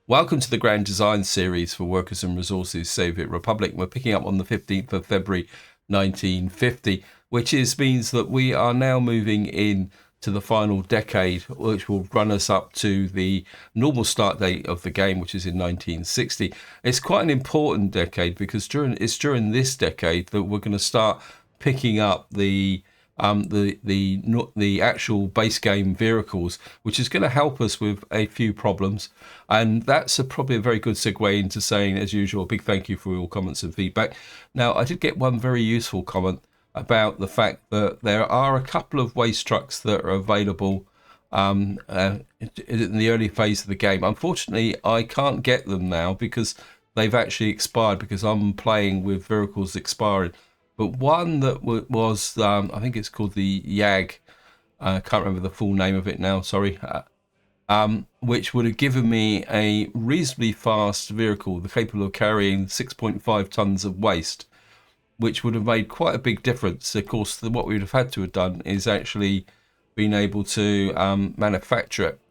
Welcome to the Grand Design series for Workers and Resources Soviet Republic. We're picking up on the 15th of February 1950, which means that we are now moving in to the final decade, which will run us up to the normal start date of the game, which is in 1960. It's quite an important decade because it's during this decade that we're going to start picking up the actual base game vehicles, which is going to help us with a few problems. And that's probably a very good segue into saying, as usual, a big thank you for all comments and feedback. Now, I did get one very useful comment about the fact that there are a couple of waste trucks that are available in the early phase of the game. Unfortunately, I can't get them now because they've actually expired, because I'm playing with vehicles expiring. But one that was, I think it's called the YAG, I can't remember the full name of it now, sorry, which would have given me a reasonably fast vehicle capable of carrying 6.5 tons of waste, which would have made quite a big difference. Of course, what we would have had to have done is actually been able to manufacture it.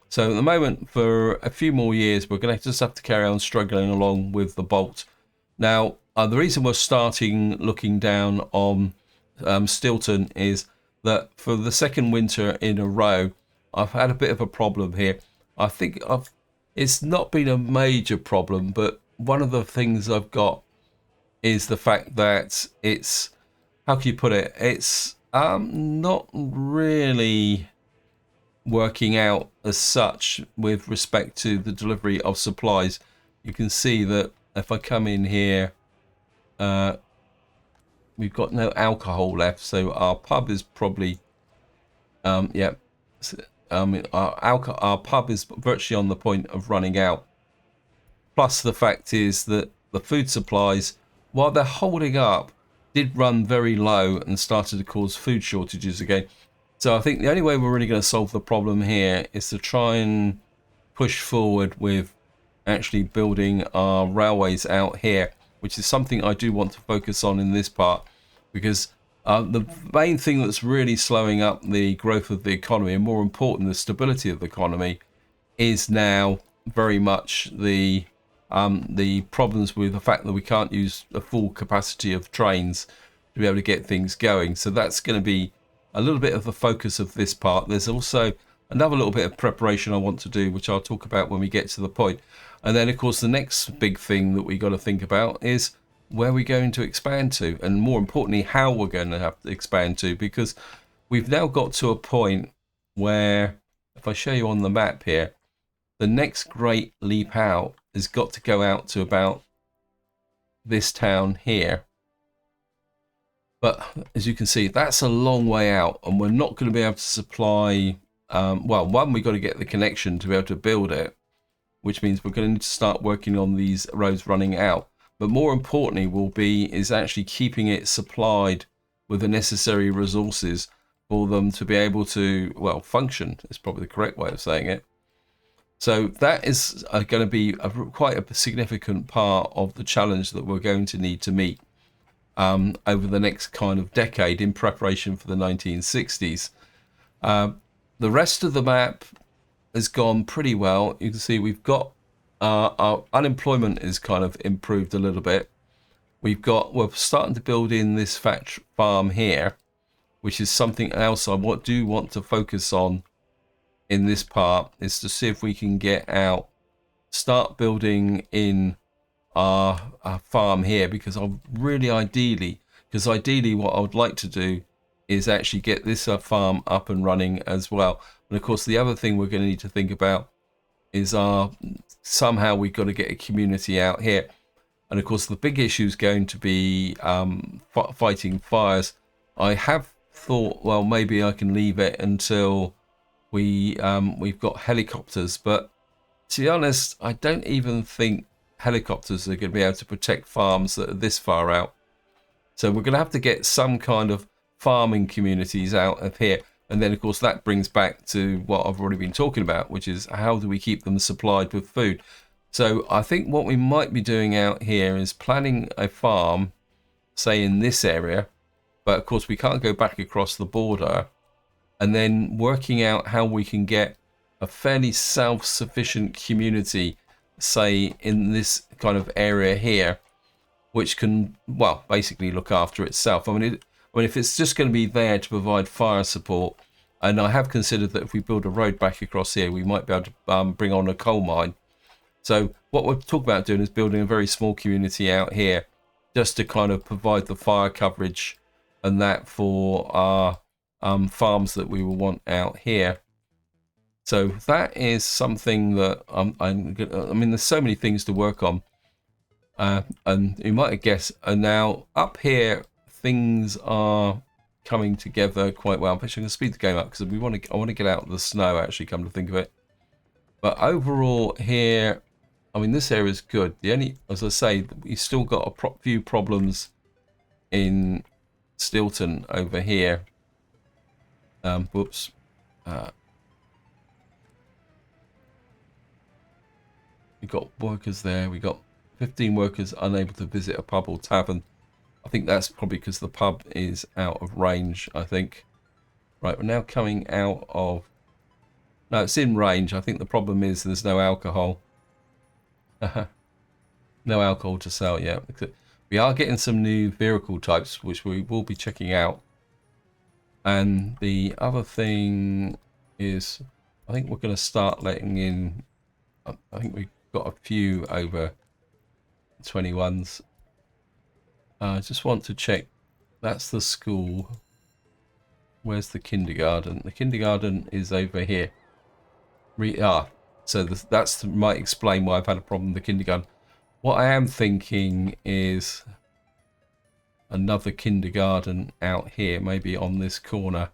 So at the moment, for a few more years, we're going to just have to carry on struggling along with the Bolt. Now, the reason we're starting looking down on Stilton is that for the second winter in a row, I've had a bit of a problem here. I think it's not been a major problem, but one of the things I've got is the fact that it's, how can you put it? It's not really working out as such with respect to the delivery of supplies. You can see that if I come in here, we've got no alcohol left, so our pub is probably our pub is virtually on the point of running out. Plus the fact is that the food supplies, while they're holding up, did run very low and started to cause food shortages again. So I think the only way we're really going to solve the problem here is to try and push forward with actually building our railways out here, which is something I do want to focus on in this part, because the main thing that's really slowing up the growth of the economy, and more important, the stability of the economy, is now very much the problems with the fact that we can't use the full capacity of trains to be able to get things going. So that's going to be a little bit of the focus of this part. There's also another little bit of preparation I want to do, which I'll talk about when we get to the point. And then, of course, the next big thing that we got to think about is where we're going to expand to, and more importantly, how we're going to have to expand to, because we've now got to a point where, if I show you on the map here, the next great leap out has got to go out to about this town here. But as you can see, that's a long way out, and we're not going to be able to supply, well, one, we've got to get the connection to be able to build it, which means we're going to need to start working on these roads running out. But more importantly is actually keeping it supplied with the necessary resources for them to be able to, well, function is probably the correct way of saying it. So that is going to be quite a significant part of the challenge that we're going to need to meet over the next kind of decade in preparation for the 1960s. The rest of the map has gone pretty well. You can see we've got our unemployment is kind of improved a little bit. We're starting to build in this farm here, which is something else I do want to focus on in this part, is to see if we can start building in our farm here, because ideally what I would like to do is actually get this farm up and running as well. And of course, the other thing we're going to need to think about is somehow we've got to get a community out here. And of course, the big issue is going to be fighting fires. I have thought, well, maybe I can leave it until we've got helicopters. But to be honest, I don't even think helicopters are going to be able to protect farms that are this far out. So we're going to have to get some kind of farming communities out of here. And then, of course, that brings back to what I've already been talking about, which is how do we keep them supplied with food? So I think what we might be doing out here is planning a farm, say in this area, but of course we can't go back across the border, and then working out how we can get a fairly self-sufficient community say, in this kind of area here, which can, well, basically look after itself. I mean, if it's just going to be there to provide fire support, and I have considered that if we build a road back across here, we might be able to bring on a coal mine. So what we're talking about doing is building a very small community out here, just to kind of provide the fire coverage and that for our farms that we will want out here. So that is something that I mean, there's so many things to work on. And you might have guessed, now up here things are coming together quite well. Actually, I'm going to speed the game up because I want to get out of the snow, actually, come to think of it. But overall here, I mean, this area is good. The only, as I say, we still got a few problems in Stilton over here. Whoops. We got workers there. We got 15 workers unable to visit a pub or tavern. I think that's probably because the pub is out of range, I think. Right, we're now coming out of... No, it's in range. I think the problem is there's no alcohol. No alcohol to sell yet. We are getting some new vehicle types, which we will be checking out. And the other thing is, I think we're going to start letting in... I think we've got a few over 21s. I just want to check. That's the school. Where's the kindergarten? The kindergarten is over here. So that's might explain why I've had a problem with the kindergarten. What I am thinking is another kindergarten out here, maybe on this corner.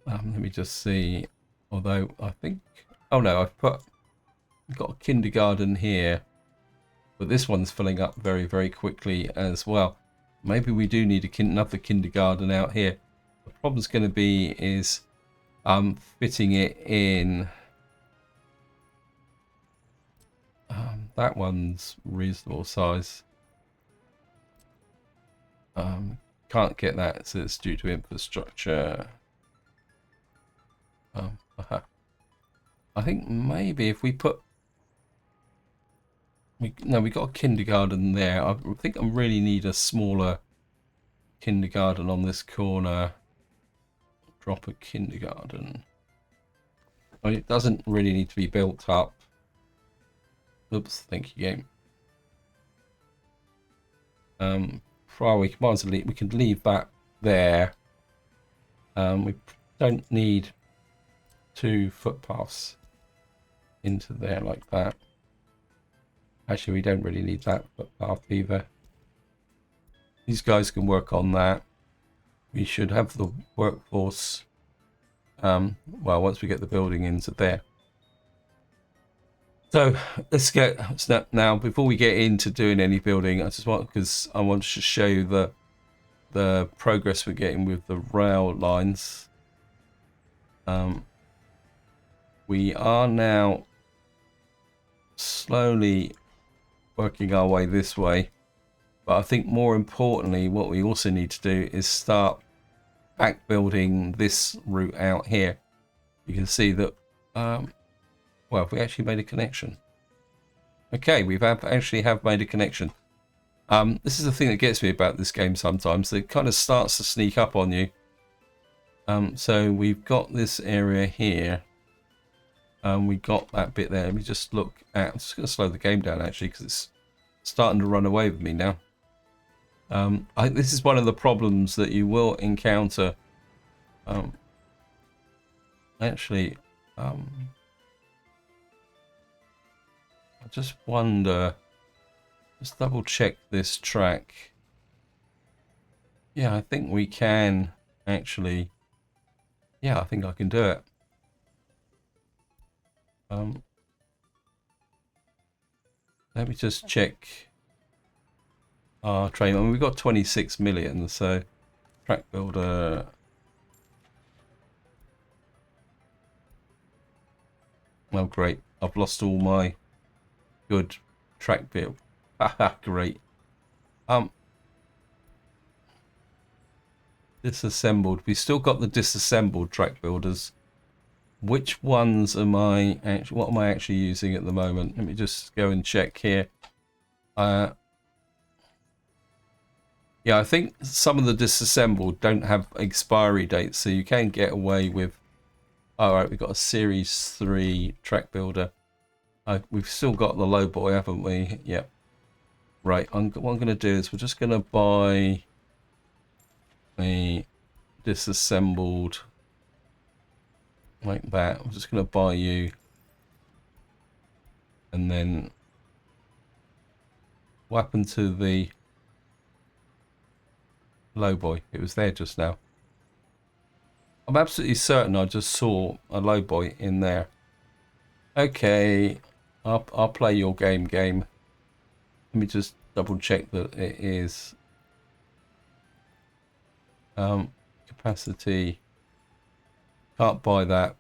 Let me just see. Although I think, oh no, I've got a kindergarten here, but this one's filling up very, very quickly as well. Maybe we do need another kindergarten out here. The problem's going to be is fitting it in. That one's reasonable size. Can't get that, so it's due to infrastructure. I think maybe if we put... we got a kindergarten there. I think I really need a smaller kindergarten on this corner. Drop a kindergarten. I mean, it doesn't really need to be built up. Oops, thank you, game. We can leave that there. We don't need 2 footpaths into there like that. Actually, we don't really need that footpath either. These guys can work on that. We should have the workforce, well, once we get the building into there. So let's get now, before we get into doing any building, I want to show you the progress we're getting with the rail lines. We are now slowly working our way this way, but I think more importantly what we also need to do is start back building this route out here. You can see that well, we actually made a connection. Okay, we've actually made a connection. This is the thing that gets me about this game sometimes. It kind of starts to sneak up on you. So we've got this area here. We got that bit there. Let me just look at... I'm just going to slow the game down actually because it's starting to run away with me now. I think this is one of the problems that you will encounter. Actually, I just wonder, just double check this track. Yeah, I think we can actually. Yeah, I think I can do it. Let me just check our train. I mean, we've got 26 million, so track builder. Oh, great. I've lost all my good track build. Haha, great. Disassembled. We still got the disassembled track builders. which ones am I actually, what am I actually using at the moment? Let me just go and check here. Yeah, I think some of the disassembled don't have expiry dates, so you can get away with. All right, we've got a Series 3 track builder. We've still got the low boy, haven't we? Yep. Right, what I'm going to do is we're just going to buy a disassembled like that. I'm just going to buy you, and then what happened to the low boy? It was there just now. I'm absolutely certain I just saw a low boy in there. Okay, I'll play your game. Let me just double check that it is capacity. Can't buy that.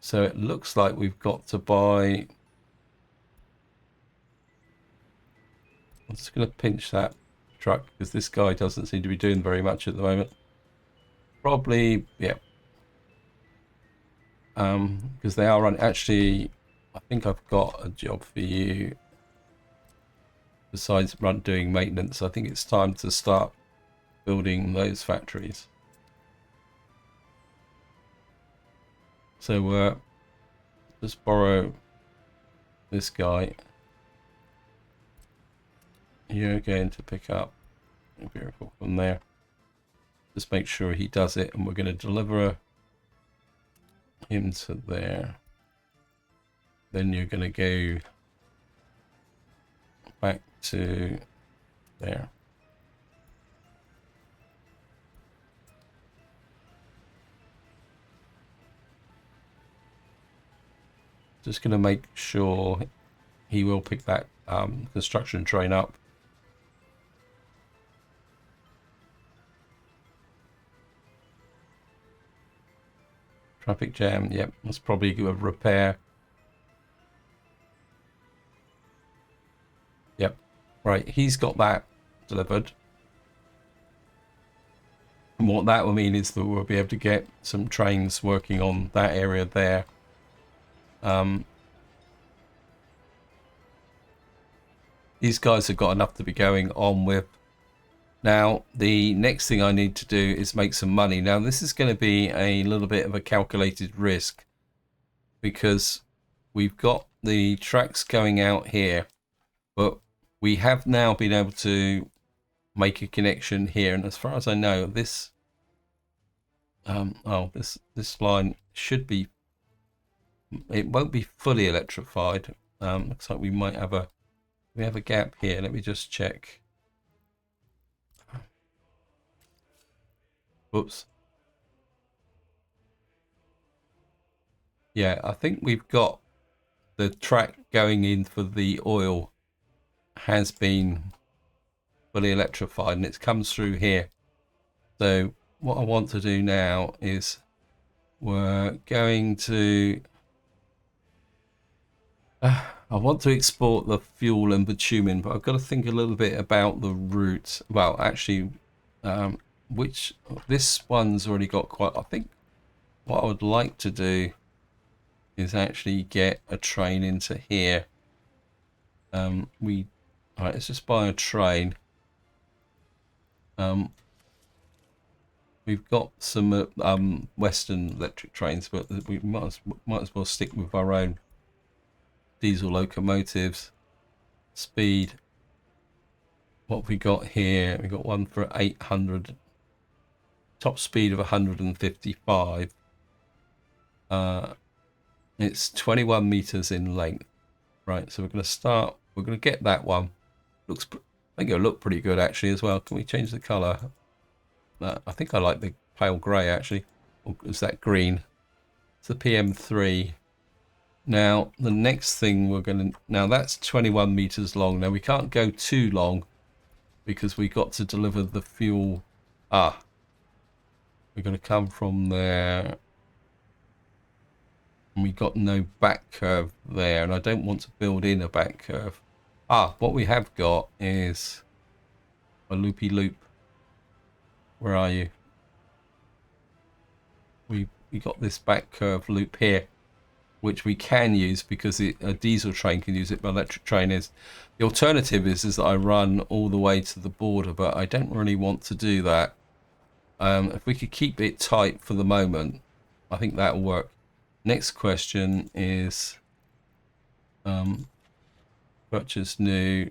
So it looks like we've got to buy. I'm just going to pinch that truck because this guy doesn't seem to be doing very much at the moment. Probably, yeah. Because they are running. Actually, I think I've got a job for you. Besides doing maintenance, I think it's time to start building those factories. So just borrow this guy. You're going to pick up a vehicle from there. Just make sure he does it, and we're going to deliver him to there. Then you're going to go back to there. Just going to make sure he will pick that construction train up. Traffic jam, yep, that's probably a repair. Yep, right, he's got that delivered. And what that will mean is that we'll be able to get some trains working on that area there. These guys have got enough to be going on with. Now, the next thing I need to do is make some money. Now, this is going to be a little bit of a calculated risk because we've got the tracks going out here, but we have now been able to make a connection here. And as far as I know, this this line should be, it won't be fully electrified. Looks like we might have a gap here. Let me just check. Whoops. Yeah, I think we've got the track going in for the oil has been fully electrified, and it comes through here. So what I want to do now is we're going to I want to export the fuel and bitumen, but I've got to think a little bit about the route. Well, actually, which this one's already got quite. I think what I would like to do is actually get a train into here. All right, let's just buy a train. We've got some Western electric trains, but we might as well stick with our own diesel locomotives. Speed. What have we got here? We got one for 800. Top speed of 155. It's 21 meters in length. Right, so we're going to start. We're going to get that one. I think it'll look pretty good actually as well. Can we change the color? I think I like the pale grey actually. Or is that green? It's the PM3. Now the next thing we're going to, now that's 21 meters long. Now we can't go too long because we got to deliver the fuel. We're going to come from there. And we got no back curve there, and I don't want to build in a back curve. What we have got is a loopy loop. Where are you? we got this back curve loop here, which we can use because a diesel train can use it, but electric train is. The alternative is that I run all the way to the border, but I don't really want to do that. If we could keep it tight for the moment, I think that'll work. Next question is purchase new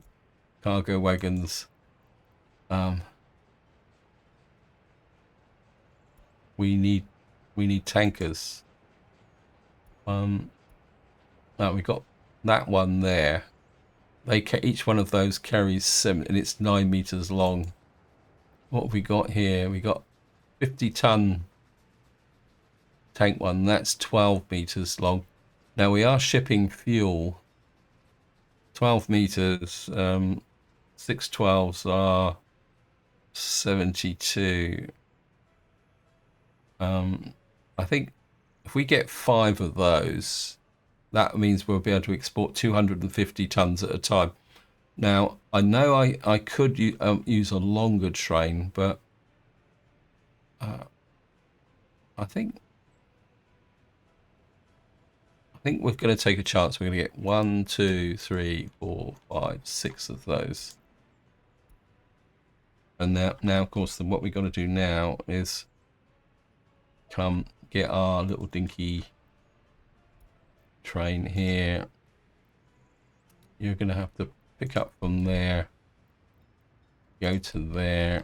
cargo wagons. We need tankers. We got that one there. Each one of those carries 7, and it's 9 meters long. What have we got here? We got 50-ton tank one. That's 12 meters long. Now we are shipping fuel. 12 meters. 612s are 72. I think if we get 5 of those, that means we'll be able to export 250 tons at a time. Now, I know I could use a longer train, but I think we're going to take a chance. We're going to get 1, 2, 3, 4, 5, 6 of those. And now of course, what we've got to do now is come get our little dinky train here. You're going to have to pick up from there, go to there.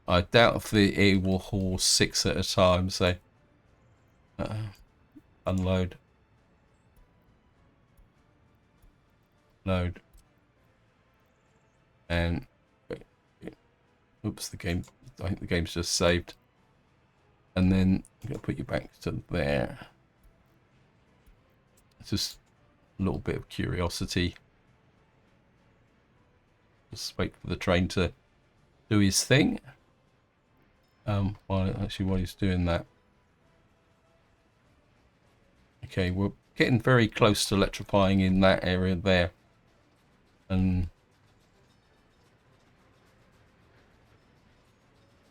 I doubt if it will haul 6 at a time, so unload, load, and oops, the game, I think the game's just saved. And then I'm going to put you back to there. It's just a little bit of curiosity. Just wait for the train to do his thing. While he's doing that. Okay, we're getting very close to electrifying in that area there. And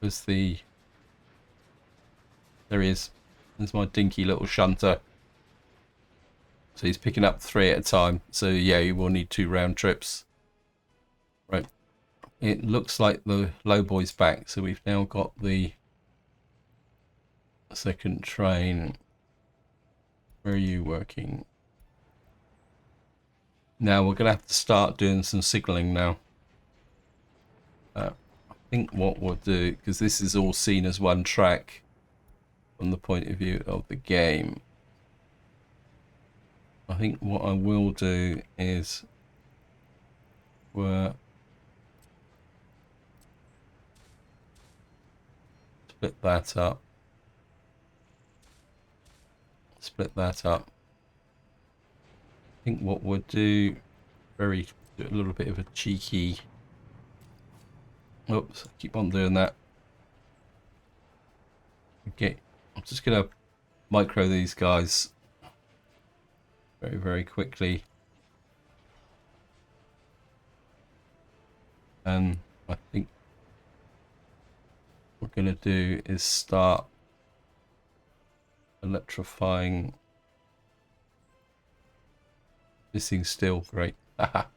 there's there he is. There's my dinky little shunter. So he's picking up 3 at a time. So yeah, you will need 2 round trips. Right. It looks like the low boy's back. So we've now got the second train. Where are you working? Now we're going to have to start doing some signaling now. I think what we'll do, because this is all seen as one track from the point of view of the game, I think what I will do is split that up. Split that up. I think what we'll do, do a little bit of a cheeky. Oops, keep on doing that. Okay, I'm just gonna micro these guys very, very quickly. And I think what we're gonna do is start electrifying. This thing's still great. That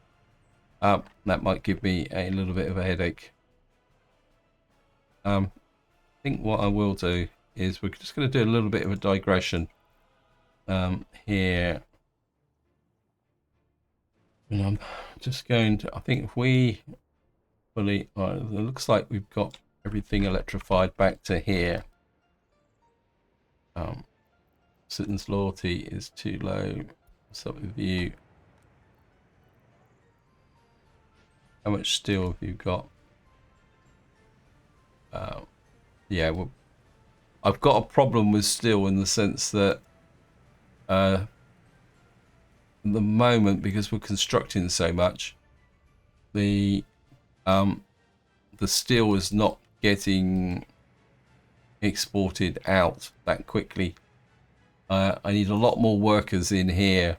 might give me a little bit of a headache. I think what I will do is we're just going to do a little bit of a digression here. And I'm just going to, I think if we fully, it looks like we've got everything electrified back to here. Citizens' loyalty is too low. What's up with you? How much steel have you got? Yeah, well, I've got a problem with steel in the sense that at the moment, because we're constructing so much, the steel is not getting exported out that quickly. I need a lot more workers in here to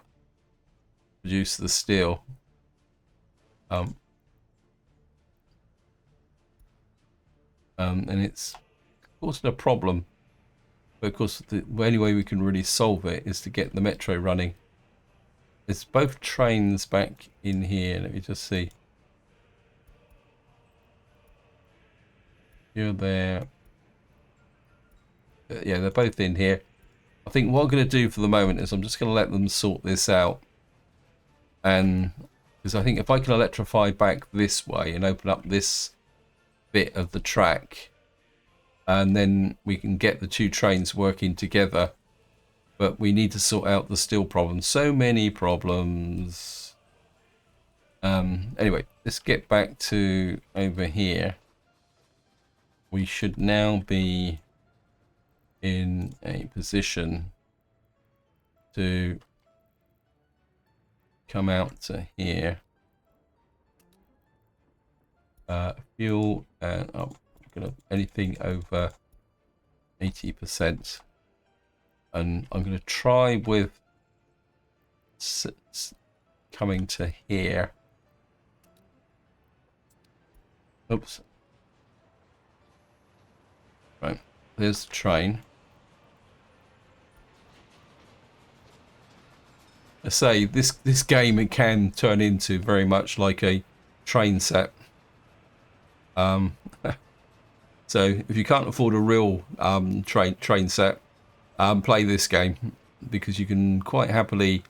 produce the steel. And it's causing a problem. But of course, the only way we can really solve it is to get the metro running. It's both trains back in here. Let me just see. You're there. Yeah, they're both in here. I think what I'm going to do for the moment is I'm just going to let them sort this out. And because I think if I can electrify back this way and open up this bit of the track, and then we can get the two trains working together. But we need to sort out the steel problem. So many problems. Anyway, let's get back to over here. We should now be in a position to come out to here. Fuel and anything over 80%. And I'm going to try with coming to here. Oops. Right, there's the train. I say this game, it can turn into very much like a train set. So if you can't afford a real train set, play this game, because you can quite happily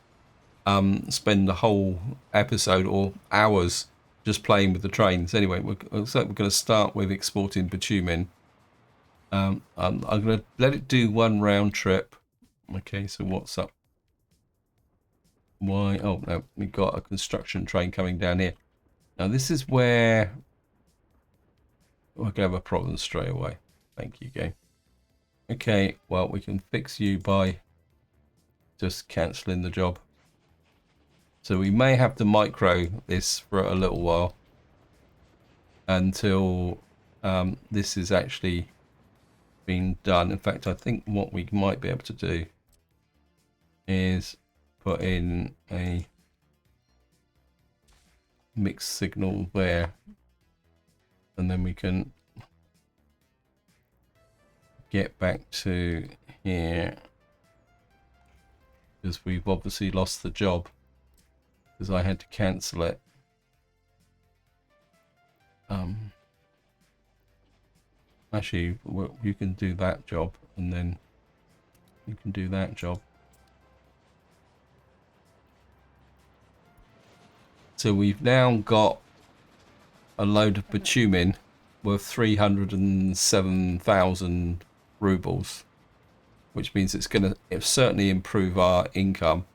spend the whole episode or hours just playing with the trains. Anyway, looks like we're going to start with exporting bitumen. I'm going to let it do one round trip. Okay, so what's up? Why? Oh no, we've got a construction train coming down here. Now this is where we're going to have a problem straight away. Thank you, game. Okay, well, we can fix you by just cancelling the job. So we may have to micro this for a little while until this is actually being done. In fact, I think what we might be able to do is put in a mixed signal there, and then we can get back to here, because we've obviously lost the job because I had to cancel it. Actually, you can do that job, and then you can do that job. So we've now got a load of bitumen worth 307,000 rubles, which means it's going to certainly improve our income.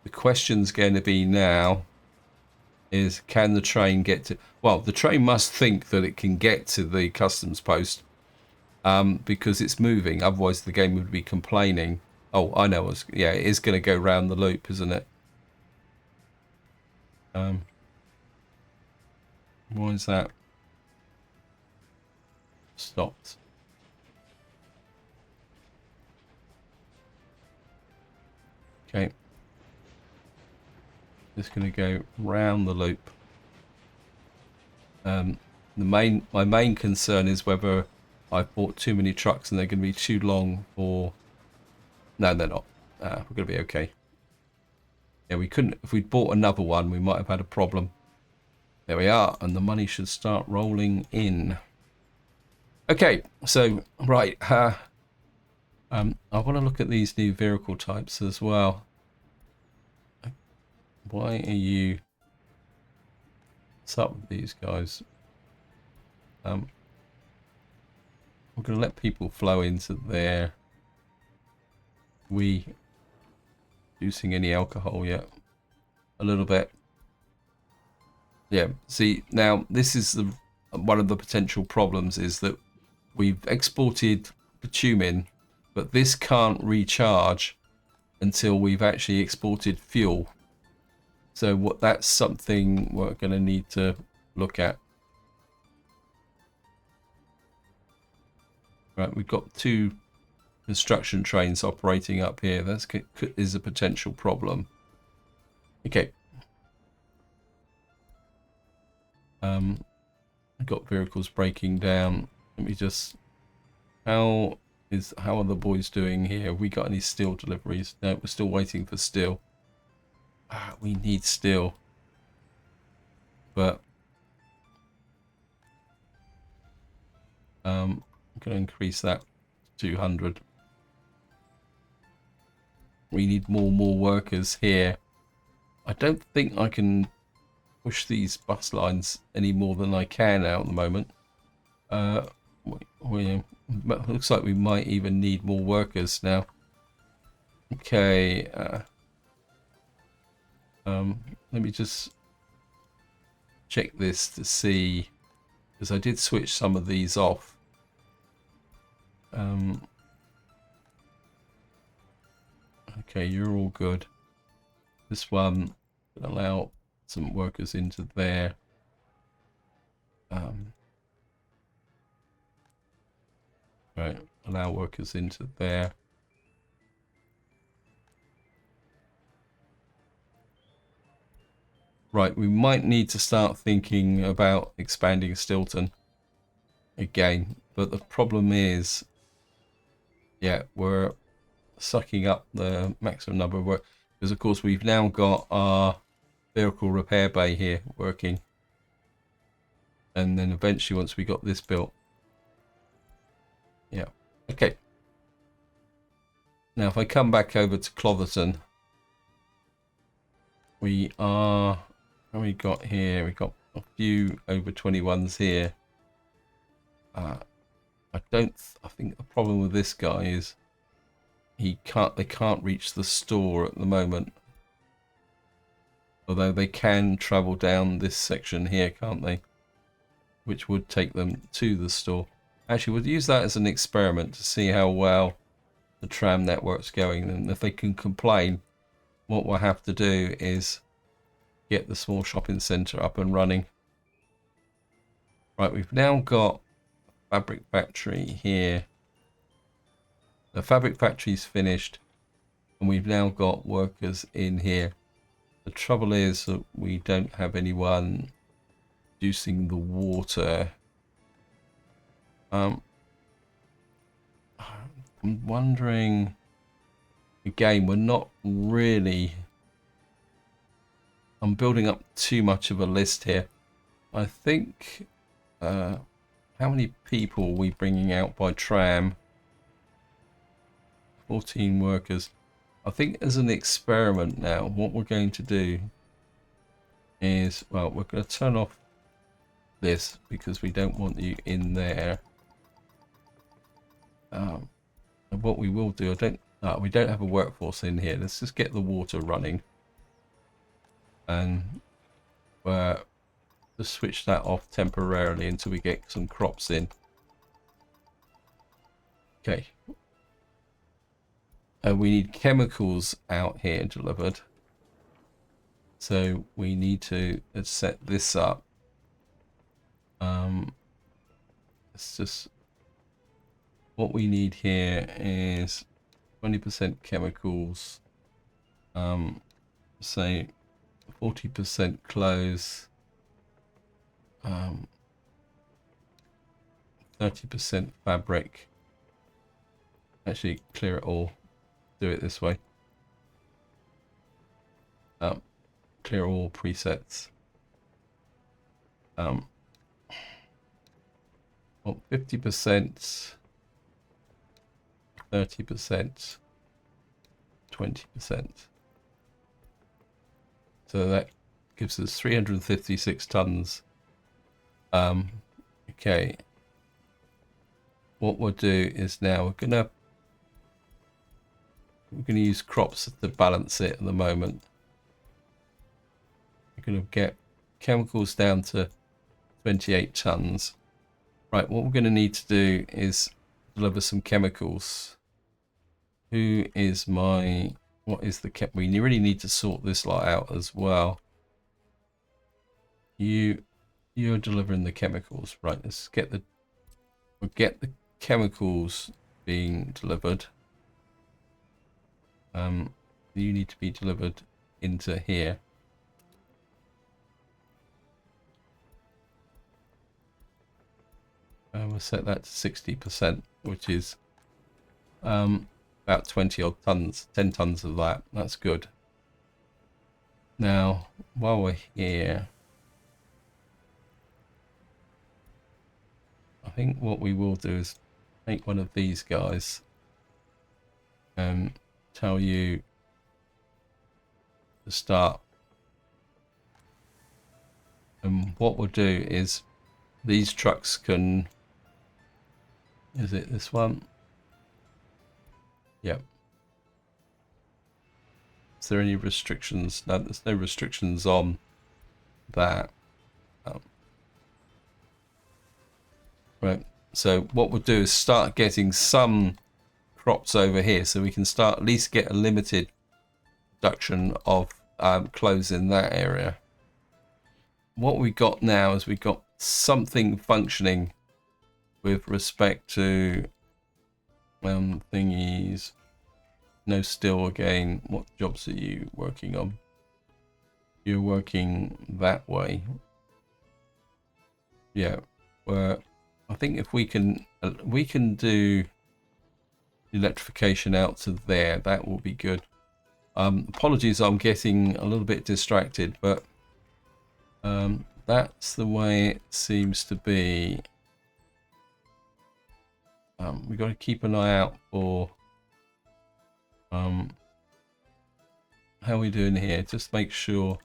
The question's going to be now is, can the train get to... Well, the train must think that it can get to the customs post because it's moving. Otherwise, the game would be complaining. Oh, I know. Yeah, it is going to go round the loop, isn't it? Why is that stopped? Okay. Just going to go round the loop. My main concern is whether I've bought too many trucks and they're going to be too long for... No, they're not. We're going to be okay. Yeah, we couldn't... If we'd bought another one, we might have had a problem. There we are, and the money should start rolling in. Okay, so, right. I want to look at these new vehicle types as well. Why are you... What's up with these guys? We're going to let people flow into there. We using any alcohol yet? A little bit. Yeah, see, now this is one of the potential problems, is that we've exported bitumen, but this can't recharge until we've actually exported fuel. So that's something we're going to need to look at. Right, we've got two construction trains operating up here. That is a potential problem. Okay. I've got vehicles breaking down. Let me just... How is how are the boys doing here? Have we got any steel deliveries? No, we're still waiting for steel. We need steel. But I'm going to increase that to 200. We need more workers here. I don't think I can push these bus lines any more than I can now at the moment. Looks like we might even need more workers now. Okay. Let me just check this to see, because I did switch some of these off. Okay, you're all good. This one will allow some workers into there. Right, allow workers into there. Right, we might need to start thinking about expanding Stilton again, but the problem is, yeah, we're sucking up the maximum number of work, because of course we've now got our vehicle repair bay here working, and then eventually once we got this built, yeah, okay. Now if I come back over to Clotherton, we are, what we got here, we got a few over 21s here. I think the problem with this guy is they can't reach the store at the moment. Although they can travel down this section here, can't they? Which would take them to the store. Actually, we'll use that as an experiment to see how well the tram network's going. And if they can complain, what we'll have to do is get the small shopping centre up and running. Right, we've now got a fabric factory here. The fabric factory's finished, and we've now got workers in here. The trouble is that we don't have anyone producing the water. I'm wondering, again, we're not really, I'm building up too much of a list here. I think, how many people are we bringing out by tram? 14 workers. I think as an experiment now, what we're going to do is, well, we're going to turn off this because we don't want you in there. And what we will do, we don't have a workforce in here. Let's just get the water running, and just switch that off temporarily until we get some crops in. Okay. We need chemicals out here delivered, so we need to set this up. It's just, what we need here is 20% chemicals, say 40% clothes, 30% fabric. Actually, clear it all. Do it this way. Clear all presets. Well, 50%, 30%, 20%. So that gives us 356 tons. Okay. What we'll do is now we're gonna use crops to balance it at the moment. We're gonna get chemicals down to 28 tons. Right, what we're going to need to do is deliver some chemicals. What is the we really need to sort this lot out as well. You're delivering the chemicals, right? Let's get the chemicals being delivered. You need to be delivered into here. We'll set that to 60%, which is About 20 odd tons, 10 tons of that. That's good. Now, while we're here, I think what we will do is take one of these guys and tell you to start. And what we'll do is these trucks can, is it this one? Yep. Is there any restrictions? No, there's no restrictions on that. Right. So what we'll do is start getting some crops over here, so we can start at least get a limited production of clothes in that area. What we got now is we got something functioning with respect to thingies. No steel again. What jobs are you working on? You're working that way. Yeah. Well, I think if we can do electrification out to there, that will be good. Apologies, I'm getting a little bit distracted, but that's the way it seems to be. We've got to keep an eye out for how are we doing here. Just make sure.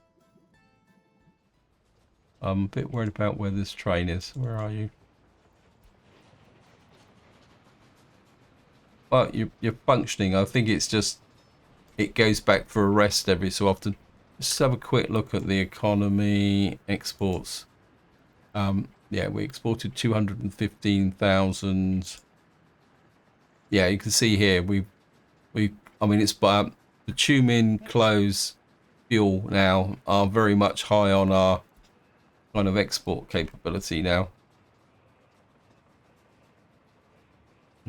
I'm a bit worried about where this train is. Where are you? Well, you're functioning. I think it's just it goes back for a rest every so often. Let's have a quick look at the economy exports. Yeah, we exported 215,000. Yeah, you can see here I mean it's bitumen, clothes, fuel now are very much high on our kind of export capability now.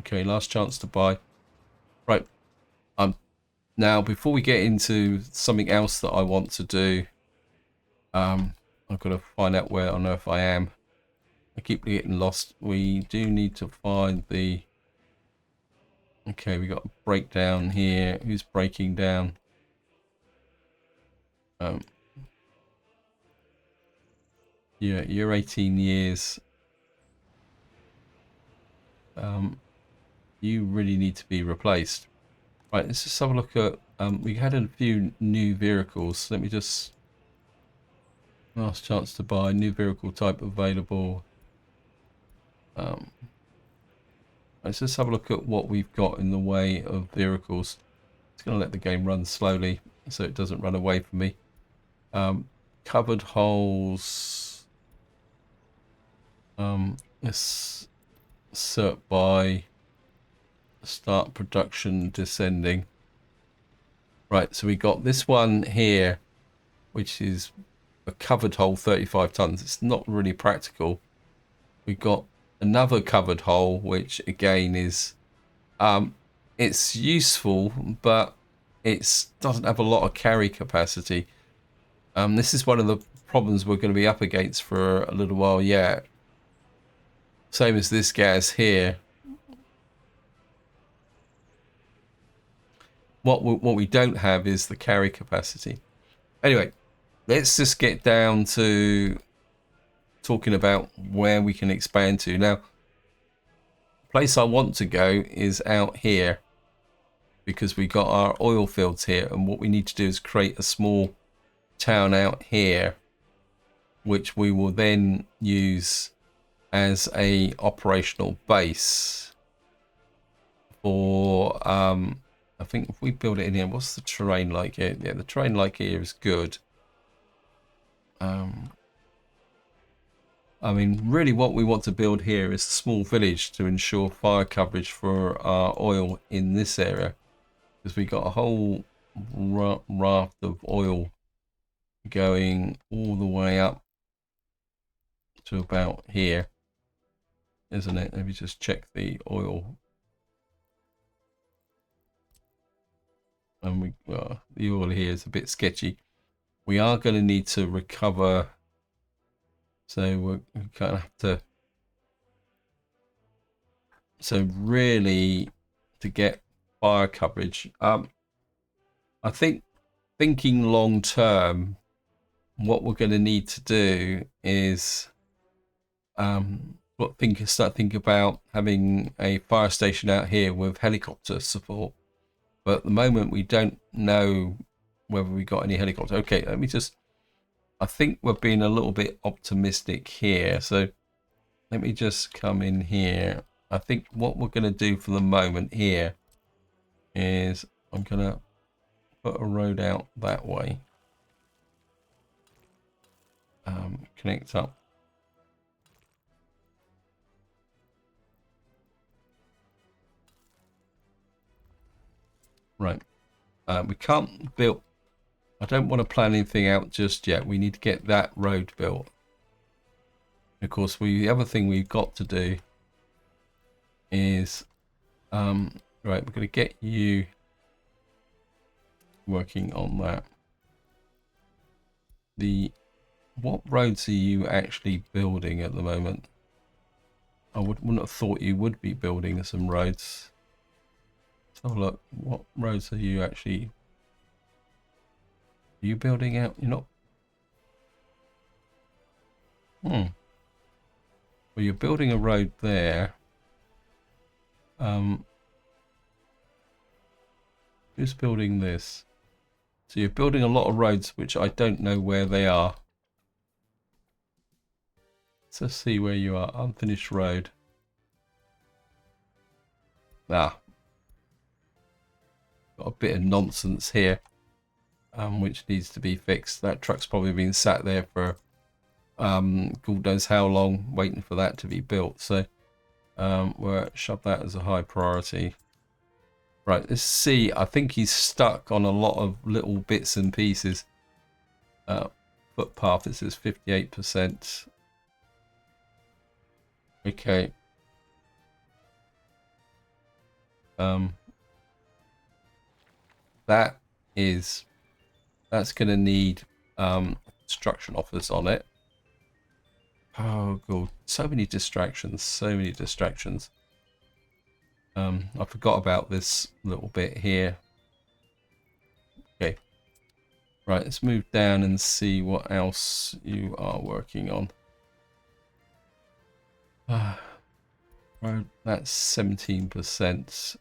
Okay, last chance to buy. Right. Now before we get into something else that I want to do, I've got to find out where on earth I am. I keep getting lost. We do need to find the. Okay, we got a breakdown here. Who's breaking down? Yeah, you're 18 years. You really need to be replaced. Right, let's just have a look at. We had a few new vehicles. Let me just. Last chance to buy. New vehicle type available. Let's just have a look at what we've got in the way of vehicles. It's going to let the game run slowly so it doesn't run away from me. Covered holes. Let's sort by start production descending. Right, so we got this one here, which is a covered hole 35 tons. It's not really practical. We got another covered hole, which again is it's useful, but it doesn't have a lot of carry capacity. This is one of the problems we're going to be up against for a little while yet. Same as this gas here. What we don't have is the carry capacity. Anyway, let's just get down to talking about where we can expand to. Now, the place I want to go is out here because we got our oil fields here, and what we need to do is create a small town out here, which we will then use as a operational base for I think if we build it in here, what's the terrain like here? Yeah, the terrain like here is good. I mean, really what we want to build here is a small village to ensure fire coverage for our oil in this area. Because we got a whole raft of oil going all the way up to about here, isn't it? Let me just check the oil. And the oil here is a bit sketchy. We are going to need to recover, so we're kind of have to. So really, to get fire coverage. I think thinking long term, what we're going to need to do is start thinking about having a fire station out here with helicopter support. But at the moment, we don't know whether we got any helicopter. Okay, let me just. I think we're being a little bit optimistic here. So let me just come in here. I think what we're going to do for the moment here is I'm going to put a road out that way. Connect up. Right. We can't build. I don't want to plan anything out just yet. We need to get that road built. Of course, the other thing we've got to do is, right, we're going to get you working on that. What roads are you actually building at the moment? I wouldn't have thought you would be building some roads. Let's have a look. What roads are you actually? Are you building out? You're not. Well, you're building a road there. Who's building this? So you're building a lot of roads, which I don't know where they are. Let's see where you are. Unfinished road. Got a bit of nonsense here, which needs to be fixed. That truck's probably been sat there for God knows how long, waiting for that to be built. So we'll shove that as a high priority. Right, let's see. I think he's stuck on a lot of little bits and pieces. Footpath, this is 58%. Okay. That's going to need construction offers on it. Oh god, so many distractions, so many distractions. I forgot about this little bit here. Okay, right, let's move down and see what else you are working on. Right, that's 17%.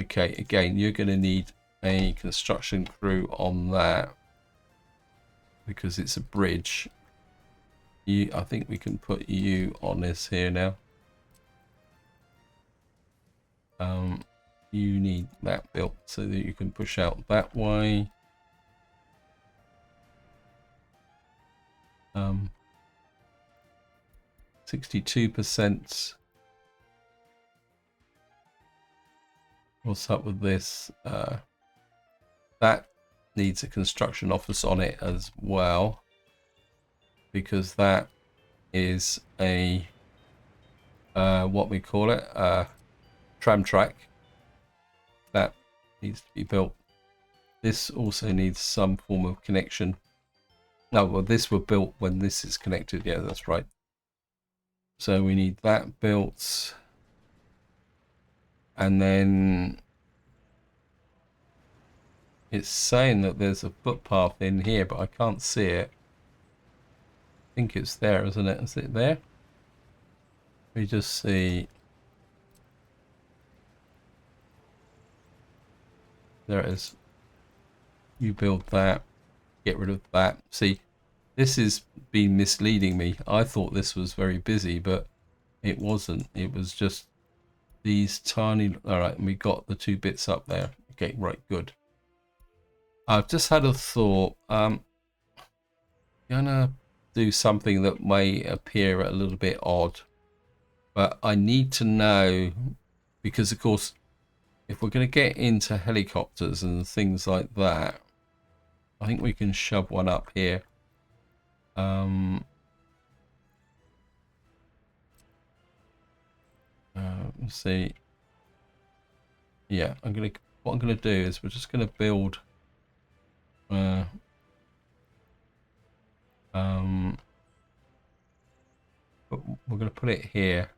Okay, again, you're going to need a construction crew on that because it's a bridge. I think we can put you on this here now. You need that built so that you can push out that way. 62%. What's up with this? That needs a construction office on it as well, because that is a what we call it, tram track that needs to be built. This also needs some form of connection. No, well, this were built when this is connected. Yeah, that's right. So we need that built, and then it's saying that there's a footpath in here, but I can't see it. I think it's there, isn't it? Is it there? We just see. There it is. You build that, get rid of that. See, this has been misleading me. I thought this was very busy, but it wasn't. It was just these tiny. All right, and we got the two bits up there. Okay, right, good. I've just had a thought. Gonna do something that may appear a little bit odd, but I need to know, because of course, if we're going to get into helicopters and things like that, I think we can shove one up here. Let's see. Yeah, what I'm gonna do is we're just gonna build but we're gonna put it here.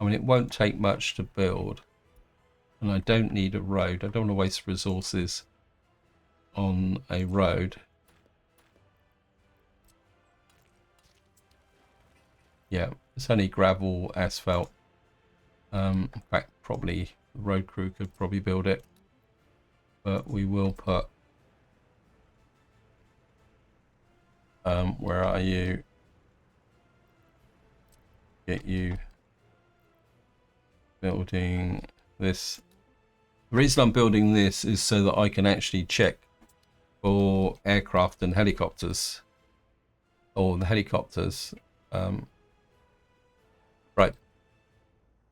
I mean, it won't take much to build. And I don't need a road. I don't want to waste resources on a road. Yeah, it's only gravel, asphalt. In fact, probably the road crew could probably build it. But we will put... where are you? Get you building this. The reason I'm building this is so that I can actually check for aircraft and helicopters. Or the helicopters. Right.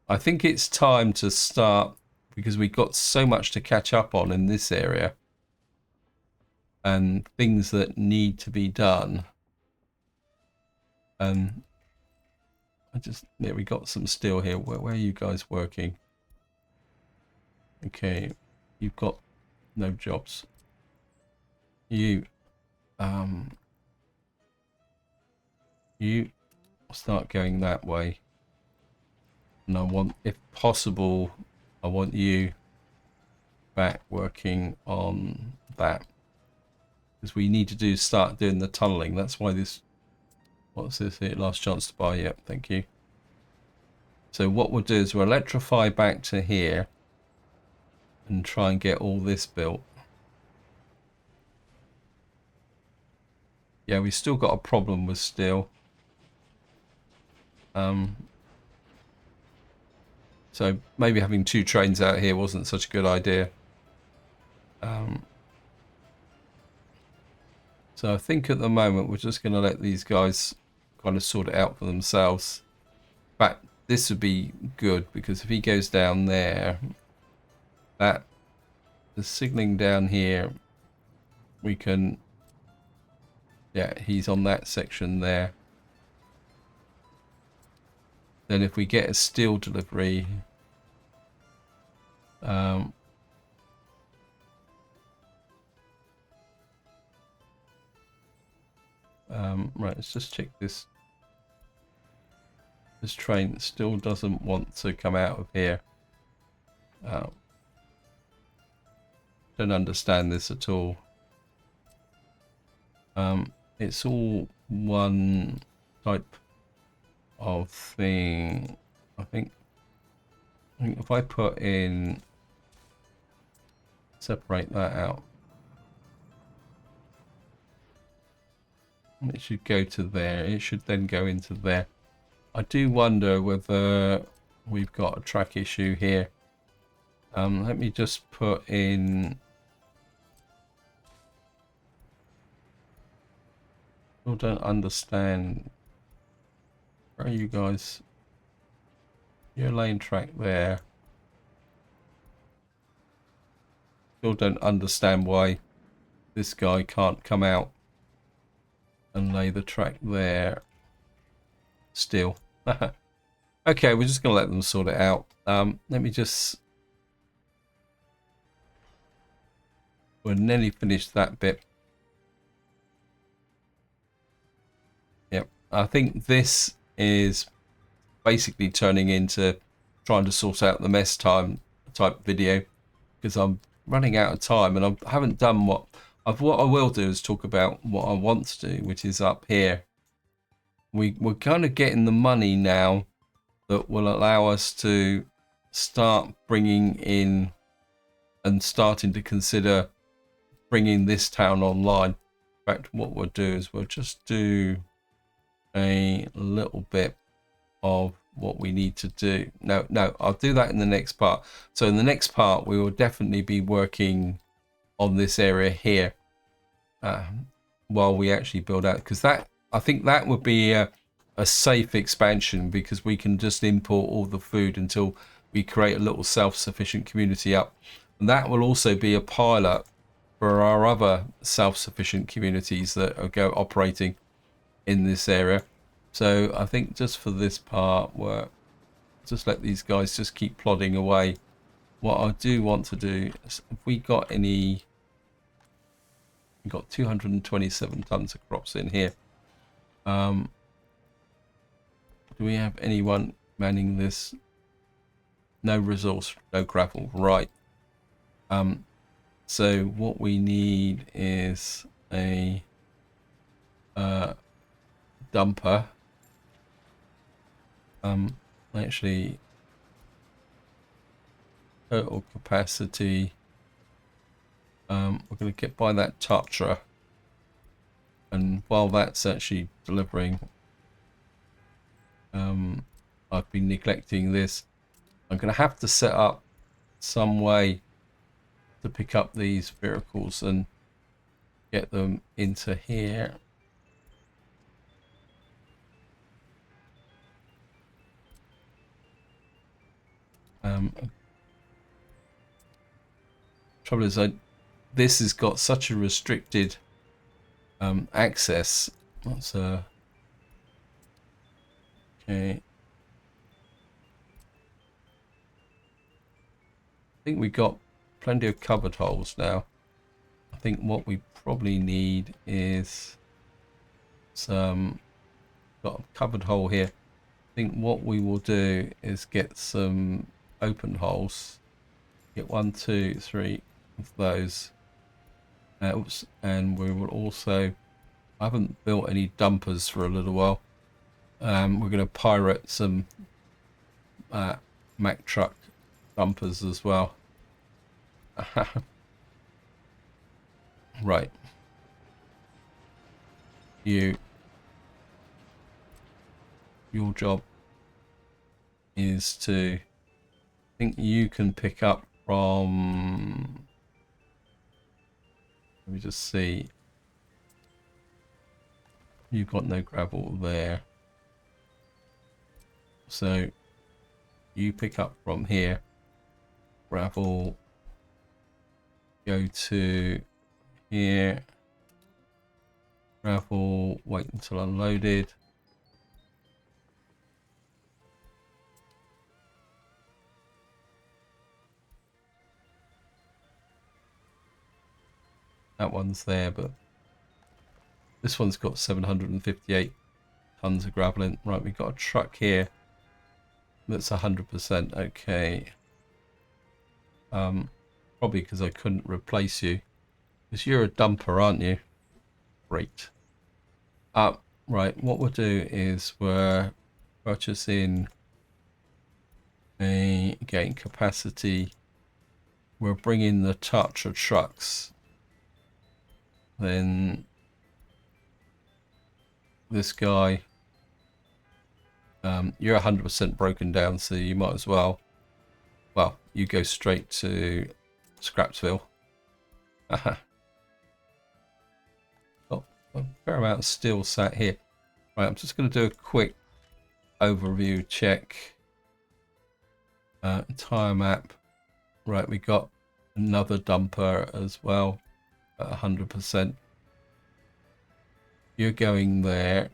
I think it's time to start, because we've got so much to catch up on in this area. And things that need to be done. Yeah, we got some steel here. Where are you guys working? Okay, you've got no jobs. You start going that way. And I want, if possible, I want you back working on that. Because we need to start doing the tunneling. That's why this... What's this here? Last chance to buy. Yep, thank you. So what we'll do is we'll electrify back to here and try and get all this built. Yeah, we still got a problem with steel. So maybe having 2 trains out here wasn't such a good idea. So I think at the moment we're just going to let these guys kind of sort it out for themselves. In fact, this would be good, because if he goes down there, the signaling down here, we can... Yeah, he's on that section there. Then if we get a steel delivery... right, let's just check this. This train still doesn't want to come out of here. Don't understand this at all. It's all one type of thing. I think if I put in, separate that out, it should go to there. It should then go into there. I do wonder whether we've got a track issue here. Let me just put in... Still don't understand. Where are you guys? Your lane track there. Still don't understand why this guy can't come out and lay the track there still. Okay, we're just going to let them sort it out. Let me just... We're nearly finished that bit. Yep, I think this is basically turning into trying to sort out the mess time type video, because I'm running out of time and I haven't done what I will do is talk about what I want to do, which is up here. We're kind of getting the money now that will allow us to start bringing in and starting to consider bringing this town online. In fact, what we'll do is we'll just do a little bit of what we need to do. No, I'll do that in the next part. So in the next part, we will definitely be working on this area here while we actually build out, because that, I think that would be a safe expansion, because we can just import all the food until we create a little self-sufficient community up. And that will also be a pilot for our other self-sufficient communities that are operating in this area. So I think just for this part, we'll just let these guys just keep plodding away. What I do want to do is, if we got any... We've got 227 tons of crops in here. Do we have anyone manning this? No resource, no gravel. Right. So what we need is a dumper. Actually, total capacity. We're going to get by that Tatra, and while that's actually delivering, I've been neglecting this. I'm going to have to set up some way to pick up these vehicles and get them into here. Trouble is, this has got such a restricted access. That's okay. I think we got plenty of covered holes now. I think what we probably need is some, got a covered hole here. I think what we will do is get some open holes. Get 1, 2, 3 of those. Oops, and we will also, I haven't built any dumpers for a little while. We're going to pirate some Mack truck dumpers as well. Right. Your job is to, I think you can pick up from, let me just see, you've got no gravel there, so you pick up from here, gravel, go to here, gravel, wait until unloaded. That one's there, but this one's got 758 tons of gravel in. Right, we've got a truck here that's 100%. Okay. Probably because I couldn't replace you. Because you're a dumper, aren't you? Great. Right, what we'll do is we're purchasing a gain capacity. We'll bring in the Tatra trucks. Then this guy, you're 100% broken down, so you might as well, you go straight to Scrapsville. Oh, a fair amount of steel sat here. Right, I'm just going to do a quick overview check. Entire map. Right, we got another dumper as well at 100%. You're going there.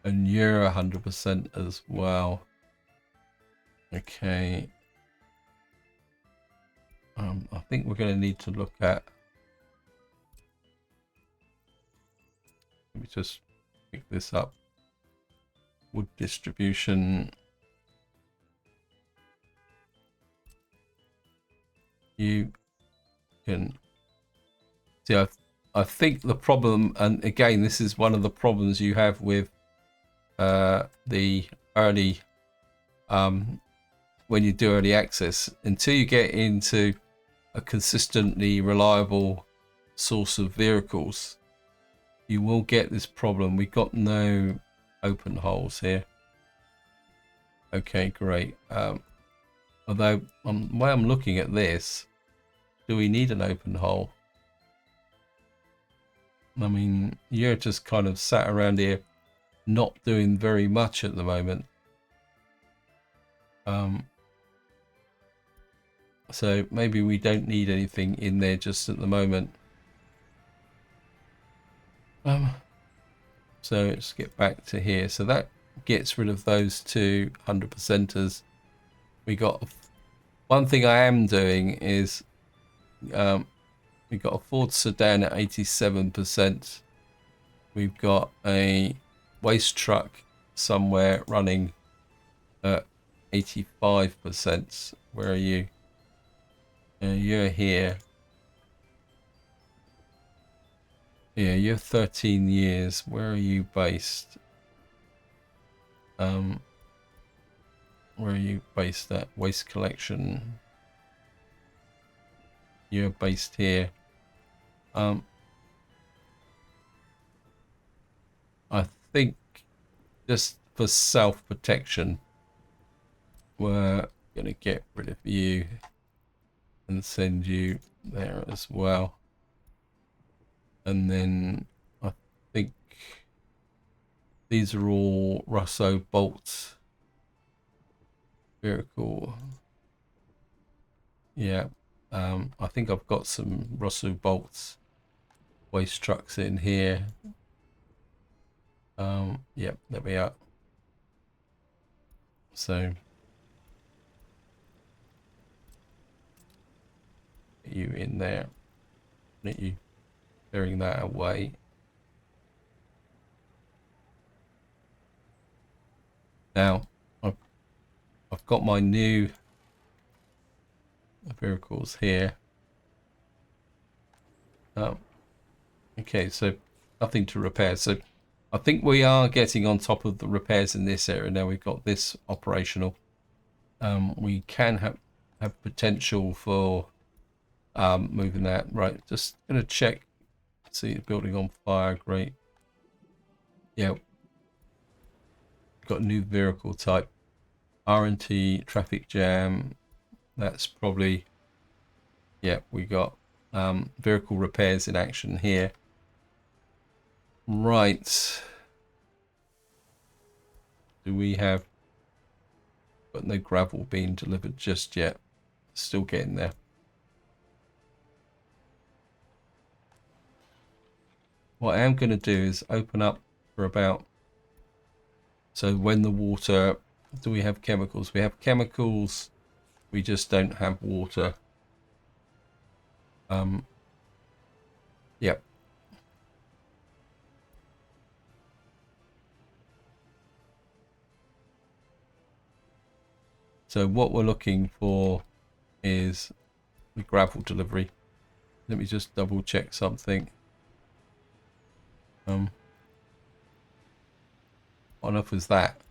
And you're 100% as well. Okay. I think we're going to need to look at, let me just pick this up. Wood distribution. You can see, I think the problem, and again, this is one of the problems you have with the early, when you do early access, until you get into a consistently reliable source of vehicles, you will get this problem. We got no open holes here. Okay, great. Although the way I'm looking at this, do we need an open hole? I mean, you're just kind of sat around here not doing very much at the moment. So maybe we don't need anything in there just at the moment. So let's get back to here. So that gets rid of those two 100%ers. We got one thing I am doing is we got a Ford sedan at 87%. We've got a waste truck somewhere running at 85%. Where are you? You're here. Yeah, you're 13 years. Where are you based? Where are you based at? Waste collection. You're based here. I think just for self-protection, we're going to get rid of you and send you there as well. And then I think these are all Russo bolts. Very cool. Yeah, I think I've got some Russo bolts waste trucks in here. Yep, there we are. So get you in there. Get you clearing that away. Now I've got my new vehicles here. Okay, so nothing to repair. So I think we are getting on top of the repairs in this area. Now we've got this operational. We can have potential for moving that. Right, just gonna check. See the building on fire. Great. Yeah. Got a new vehicle type. R&T traffic jam. That's probably, yeah, we got vehicle repairs in action here. Right. Do we have, got no gravel being delivered just yet? Still getting there. What I am going to do is open up for about, so when the water, do we have chemicals? We have chemicals, we just don't have water. Yep. So what we're looking for is the gravel delivery. Let me just double check something. What on earth was that?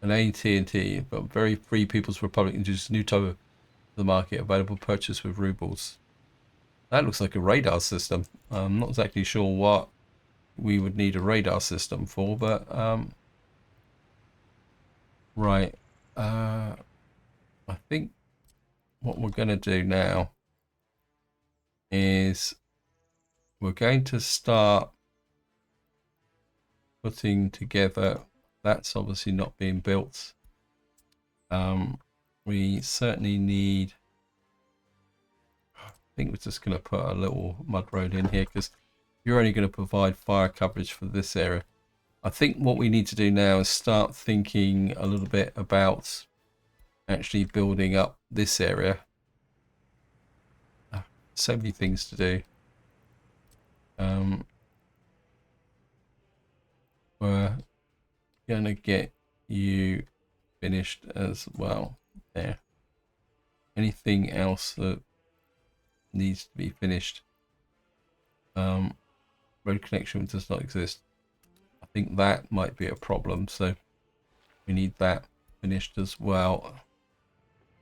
An AT&T, but very free People's Republic introduced a new type of the market, available purchase with rubles. That looks like a radar system. I'm not exactly sure what we would need a radar system for, but right. I think what we're going to do now is we're going to start putting together. That's obviously not being built. We certainly need, I think we're just going to put a little mud road in here because you're only going to provide fire coverage for this area. I think what we need to do now is start thinking a little bit about actually building up this area. So many things to do. We're gonna get you finished as well there. Anything else that needs to be finished? Road connection does not exist. I think that might be a problem, so we need that finished as well.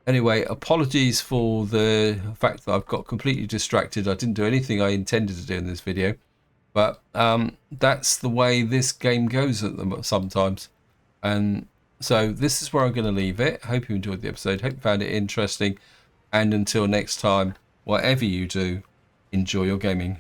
Anyway, apologies for the fact that I've got completely distracted. I didn't do anything I intended to do in this video, but that's the way this game goes at them sometimes. And so this is where I'm going to leave it. Hope you enjoyed the episode. Hope you found it interesting. And until next time, whatever you do, enjoy your gaming.